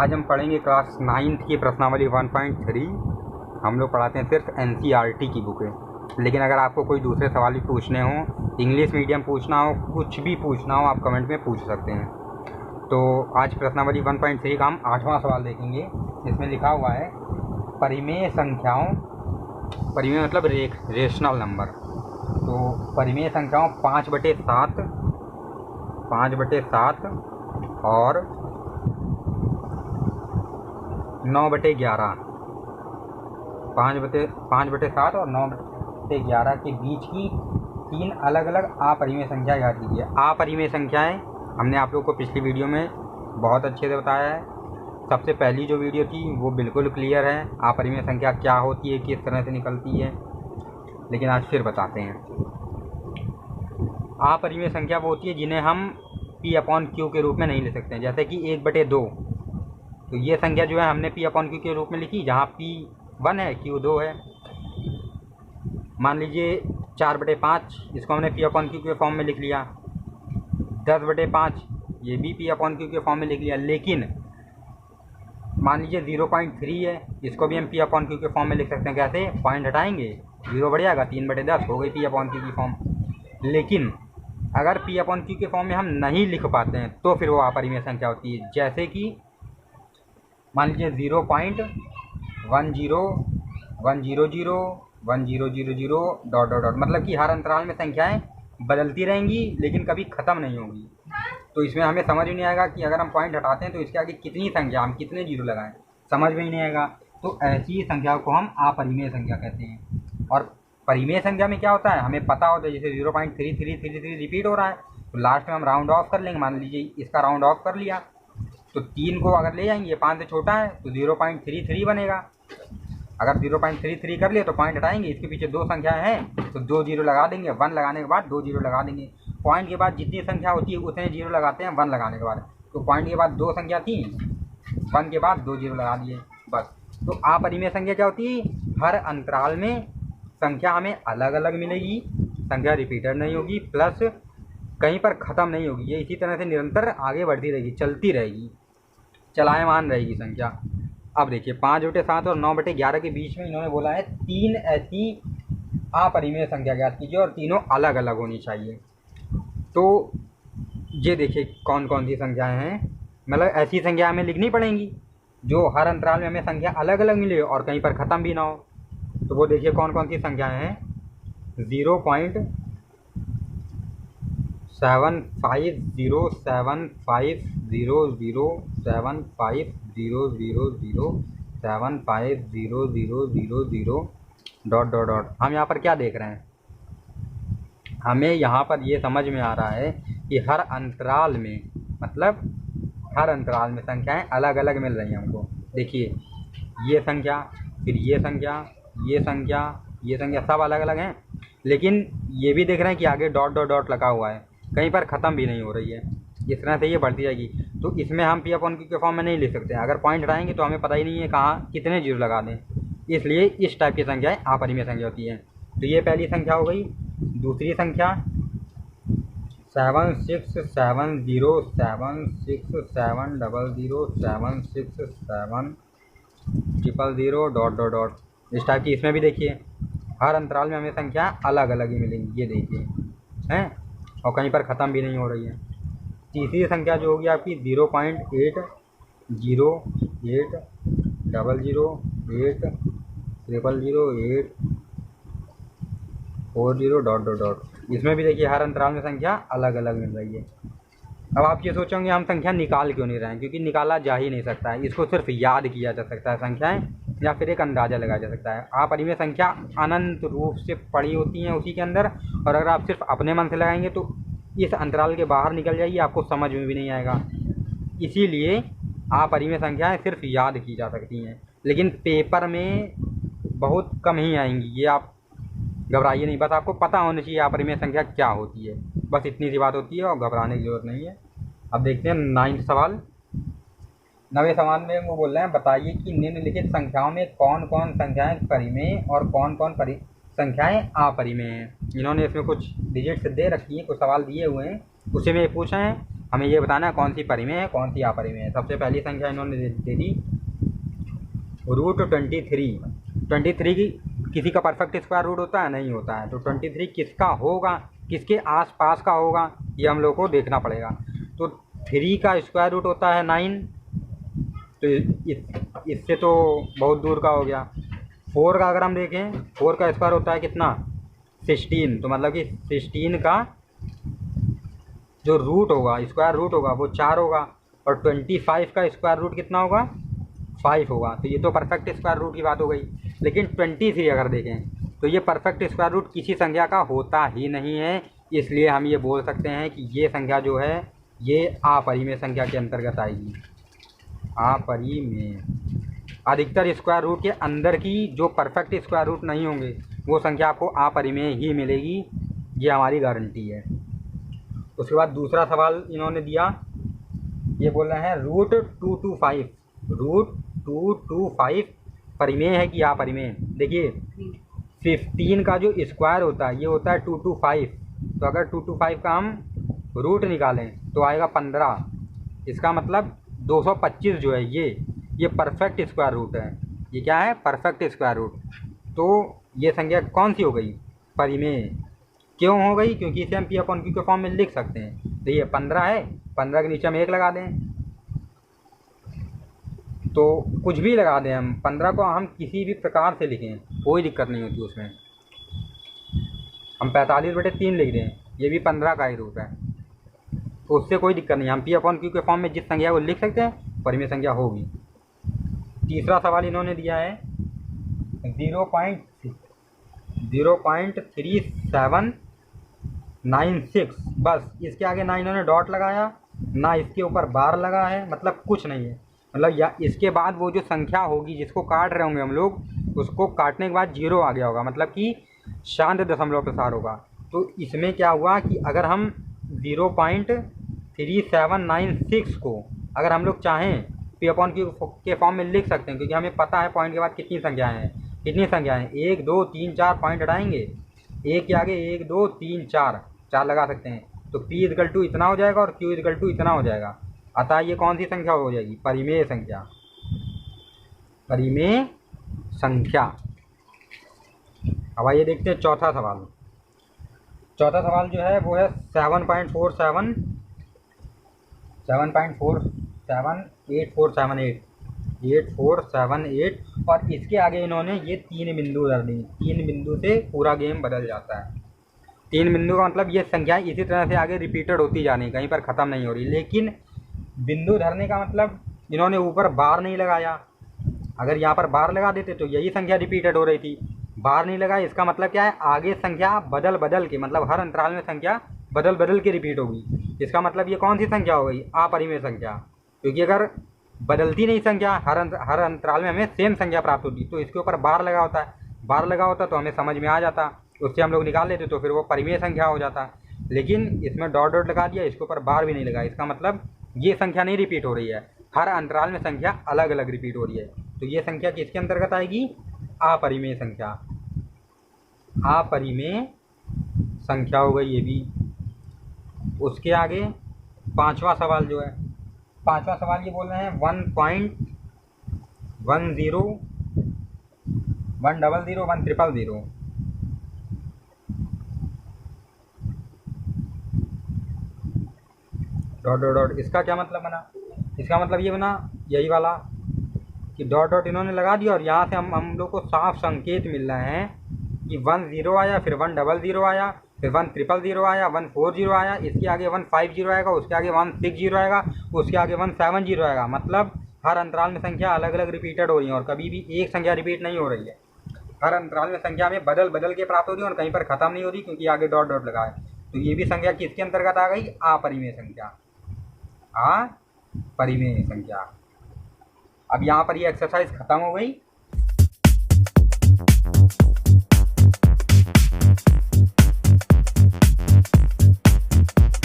आज हम पढ़ेंगे क्लास 9th की प्रश्नावली 1.3। हम लोग पढ़ाते हैं सिर्फ NCERT की बुकें, लेकिन अगर आपको कोई दूसरे सवाल भी पूछने हो, इंग्लिश मीडियम पूछना हो, कुछ भी पूछना हो, आप कमेंट में पूछ सकते हैं। तो आज प्रश्नावली 1.3 का हम 8वां सवाल देखेंगे। इसमें लिखा हुआ है परिमेय संख्याओं, परिमेय मतलब रेशनल नंबर। तो परिमेय संख्याओं 5/7 और 9/11, 5/7 और 9/11 के बीच की 3 अलग अलग अपरिमेय संख्या याद कीजिए। अपरिमेय संख्याएं हमने आप लोगों को पिछली वीडियो में बहुत अच्छे से बताया है। सबसे पहली जो वीडियो थी वो बिल्कुल क्लियर है, अपरिमेय संख्या क्या होती है, किस तरह से निकलती है। लेकिन आज फिर बताते हैं। अपरिमेय संख्या वो होती है जिन्हें हम P/Q के रूप में नहीं ले सकते हैं, जैसे कि 1/2। तो ये संख्या जो है हमने P/Q के रूप में लिखी, जहाँ P 1 है, Q 2 है। मान लीजिए 4/5, इसको हमने P/Q के फॉर्म में लिख लिया। 10/5 ये भी P/Q के फॉर्म में लिख लिया। लेकिन मान लीजिए 0.3 है, इसको भी हम P/Q के फॉर्म में लिख सकते हैं। कैसे? पॉइंट हटाएंगे, 0 बढ़ जाएगा, 3/10 हो गई P/Q की फॉर्म। लेकिन अगर P/Q के फॉर्म में हम नहीं लिख पाते हैं तो फिर वो अपरिमेय संख्या होती है। जैसे कि मान लीजिए 0.1001001000 मतलब कि हर अंतराल में संख्याएं बदलती रहेंगी लेकिन कभी ख़त्म नहीं होंगी। तो इसमें हमें समझ ही नहीं आएगा कि अगर हम पॉइंट हटाते हैं तो इसके आगे कितनी संख्या, हम कितने जीरो लगाएं, समझ में ही नहीं आएगा। तो ऐसी संख्या को हम अपरिमेय संख्या कहते हैं। और परिमेय संख्या में क्या होता है, हमें पता होता है। जैसे 0.3333 रिपीट हो रहा है तो लास्ट में हम राउंड ऑफ कर लेंगे। मान लीजिए इसका राउंड ऑफ कर लिया तो 3 को अगर ले जाएंगे, 5 से छोटा है तो 0.33 बनेगा। अगर 0.33 कर लिए तो पॉइंट हटाएंगे, इसके पीछे 2 संख्याएं हैं तो 2 जीरो लगा देंगे। 1 लगाने के बाद 2 जीरो लगा देंगे। पॉइंट के बाद जितनी संख्या होती है उतने जीरो लगाते हैं 1 लगाने के बाद। तो पॉइंट के बाद 2 संख्या थी, 1 के बाद 2 जीरो लगा दिए, बस। तो अपरिमेय संख्या क्या होती है? हर अंतराल में संख्या हमें अलग अलग मिलेगी, संख्या रिपीटेड नहीं होगी, प्लस कहीं पर ख़त्म नहीं होगी। ये इसी तरह से निरंतर आगे बढ़ती रहेगी, चलती रहेगी, चलायमान रहेगी संख्या। अब देखिए 5/7 और 9/11 के बीच में इन्होंने बोला है 3 ऐसी अपरिमेय संख्या ज्ञात कीजिए और तीनों अलग अलग होनी चाहिए। तो ये देखिए कौन कौन सी संख्याएं हैं, मतलब ऐसी संख्या हमें लिखनी पड़ेंगी जो हर अंतराल में हमें संख्या अलग अलग मिले और कहीं पर ख़त्म भी ना हो। तो वो देखिए कौन कौन सी संख्याएं हैं। 0.75075000750000 हम यहाँ पर क्या देख रहे हैं? हमें यहाँ पर ये समझ में आ रहा है कि हर अंतराल में, मतलब हर अंतराल में संख्याएं अलग अलग मिल रही हैं हमको। देखिए ये संख्या, फिर ये संख्या, ये संख्या, ये संख्या, सब अलग अलग हैं। लेकिन ये भी देख रहे हैं कि आगे डॉट डॉट डॉट लगा हुआ है, कहीं पर ख़त्म भी नहीं हो रही है। इस तरह से ये बढ़ती जाएगी। तो इसमें हम P/Q के फॉर्म में नहीं लिख सकते। अगर पॉइंट हटाएंगे तो हमें पता ही नहीं है कहाँ कितने जीरो लगा दें। इसलिए इस टाइप की संख्याएं अपरिमेय संख्या होती हैं। तो ये पहली संख्या हो गई। दूसरी संख्या 767070700767000 इस टाइप की। इसमें भी देखिए हर अंतराल में हमें संख्या अलग अलग ही मिलेंगी, ये देखिए हैं, और कहीं पर ख़त्म भी नहीं हो रही है। तीसरी संख्या जो होगी आपकी 0.800800080040 ... इसमें भी देखिए हर अंतराल में संख्या अलग अलग मिल रही है। अब आप ये सोचेंगे हम संख्या निकाल क्यों नहीं रहे हैं, क्योंकि निकाला जा ही नहीं सकता है। इसको सिर्फ याद किया जा सकता है संख्याएं, या फिर एक अंदाज़ा लगाया जा सकता है। अपरिमेय संख्या अनंत रूप से पड़ी होती हैं उसी के अंदर, और अगर आप सिर्फ अपने मन से लगाएंगे तो इस अंतराल के बाहर निकल जाएगी, आपको समझ में भी नहीं आएगा। इसीलिए अपरिमेय संख्याएं सिर्फ याद की जा सकती हैं, लेकिन पेपर में बहुत कम ही आएंगी। ये आप घबराइए नहीं, बस आपको पता होना चाहिए अपरिमेय संख्या क्या होती है, बस इतनी सी बात होती है और घबराने की जरूरत नहीं है। अब देखते हैं 9वां सवाल। 9वें सवाल में वो बोल रहे हैं बताइए कि निम्नलिखित संख्याओं में कौन कौन संख्याएं परिमेय और कौन कौन संख्याएं अपरिमेय हैं। इन्होंने इसमें कुछ डिजिट्स दे रखी हैं, कुछ सवाल दिए हुए हैं, उसी में पूछा है हमें ये बताना है कौन सी परिमेय है कौन सी अपरिमेय है। सबसे पहली संख्या इन्होंने दे दी √23। 23 की किसी का परफेक्ट स्क्वायर रूट होता है? नहीं होता है। तो 23 किसका होगा, किसके आसपास का होगा, ये हम लोग को देखना पड़ेगा। तो 3 का स्क्वायर रूट होता है 9, तो इससे तो बहुत दूर का हो गया। 4 का अगर हम देखें, 4 का स्क्वायर होता है कितना? 16। तो मतलब कि 16 का जो रूट होगा, स्क्वायर रूट होगा, वो 4 होगा। और 25 का स्क्वायर रूट कितना होगा? 5 होगा। तो ये तो परफेक्ट स्क्वायर रूट की बात हो गई। लेकिन 23 अगर देखें तो ये परफेक्ट स्क्वायर रूट किसी संख्या का होता ही नहीं है। इसलिए हम ये बोल सकते हैं कि ये संख्या जो है ये अपरिमेय संख्या के अंतर्गत आएगी। अपरिमेय। अधिकतर स्क्वायर रूट के अंदर की जो परफेक्ट स्क्वायर रूट नहीं होंगे वो संख्या आपको अपरिमेय ही मिलेगी, ये हमारी गारंटी है। उसके बाद दूसरा सवाल इन्होंने दिया, ये बोल रहे हैं √225। √225 परिमेय है कि अपरिमेय? देखिए 15 का जो स्क्वायर होता है ये होता है 225। तो अगर 225 का हम रूट निकालें तो आएगा 15। इसका मतलब 225 जो है ये परफेक्ट स्क्वायर रूट है। ये क्या है? Perfect square root. तो ये संख्या कौन सी हो गई? परिमेय। क्यों हो गई? क्योंकि इसे हम P/Q के फॉर्म में लिख सकते हैं। तो ये 15 है, 15 के नीचे हम 1 लगा दें, तो कुछ भी लगा दें हम, 15 को हम किसी भी प्रकार से लिखें कोई दिक्कत नहीं होती उसमें। हम 45/3 लिख दें, ये भी 15 का ही रूप है, तो उससे कोई दिक्कत नहीं। हम P/Q के फॉर्म में जिस संख्या को लिख सकते हैं परिमेय संख्या होगी। तीसरा सवाल इन्होंने दिया है 0.3796। बस इसके आगे ना इन्होंने डॉट लगाया ना इसके ऊपर बार लगा है, मतलब कुछ नहीं है। मतलब या इसके बाद वो जो संख्या होगी जिसको काट रहे होंगे हम लोग, उसको काटने के बाद 0 आ गया होगा, मतलब कि शांत दशमलव प्रसार होगा। तो इसमें क्या हुआ कि अगर हम 0.3796 को अगर हम लोग चाहें P/Q के फॉर्म में लिख सकते हैं, क्योंकि हमें पता है पॉइंट के बाद कितनी संख्याएं हैं। 1 2 3 4 पॉइंट हटाएंगे, एक के आगे 1 2 3 4 लगा सकते हैं। तो P= इतना हो जाएगा और Q= इतना हो जाएगा। अतः ये कौन सी संख्या हो जाएगी? परिमेय संख्या। परिमेय संख्या। अब आइए देखते हैं चौथा सवाल। चौथा सवाल जो है वो है 7.478478 और इसके आगे इन्होंने ये 3 बिंदु धर दी। 3 बिंदु से पूरा गेम बदल जाता है। 3 बिंदु का मतलब ये संख्याएं इसी तरह से आगे रिपीटेड होती जानी, कहीं पर ख़त्म नहीं हो रही। लेकिन बिंदु धरने का मतलब इन्होंने ऊपर बार नहीं लगाया। अगर यहाँ पर बार लगा देते तो यही संख्या रिपीटेड हो रही थी। बार नहीं लगाया, इसका मतलब क्या है? आगे संख्या बदल बदल के, मतलब हर अंतराल में संख्या बदल बदल के रिपीट होगी। इसका मतलब ये कौन सी संख्या हो गई? अपरिमेय संख्या। क्योंकि अगर बदलती नहीं संख्या, हर अंतराल में हमें सेम संख्या प्राप्त होती, तो इसके ऊपर बार लगा होता है। बार लगा होता तो हमें समझ में आ जाता, उससे हम लोग निकाल लेते, तो फिर वो परिमेय संख्या हो जाता। लेकिन इसमें डॉट डॉट लगा दिया, इसके ऊपर बार भी नहीं लगा। इसका मतलब ये संख्या नहीं रिपीट हो रही है, हर अंतराल में संख्या अलग अलग रिपीट हो रही है। तो ये संख्या किसके अंतर्गत आएगी? अपरिमेय संख्या। अपरिमेय संख्या हो गई ये भी। उसके आगे पांचवा सवाल जो है, पांचवा सवाल ये बोल रहे हैं 1.10 100 100 डॉट डॉट डॉट। इसका क्या मतलब बना? इसका मतलब ये बना यही वाला कि डॉट डॉट इन्होंने लगा दिया और यहाँ से हम लोग को साफ संकेत मिल रहे हैं कि 10 आया, फिर 100 आया, फिर 100 आया, 140 आया, इसके आगे 150 आएगा, उसके आगे 160 आएगा, उसके आगे 170 आएगा। मतलब हर अंतराल में संख्या अलग अलग रिपीटेड हो रही है और कभी भी एक संख्या रिपीट नहीं हो रही है। हर अंतराल में संख्या में बदल बदल के प्राप्त हो रही है और कहीं पर ख़त्म नहीं हो रही, क्योंकि आगे डॉट डॉट लगा है। तो ये भी संख्या किसके अंतर्गत आ गई? अपरिमेय संख्या। अपरिमेय संख्या। अब यहाँ पर ये एक्सरसाइज खत्म हो गई।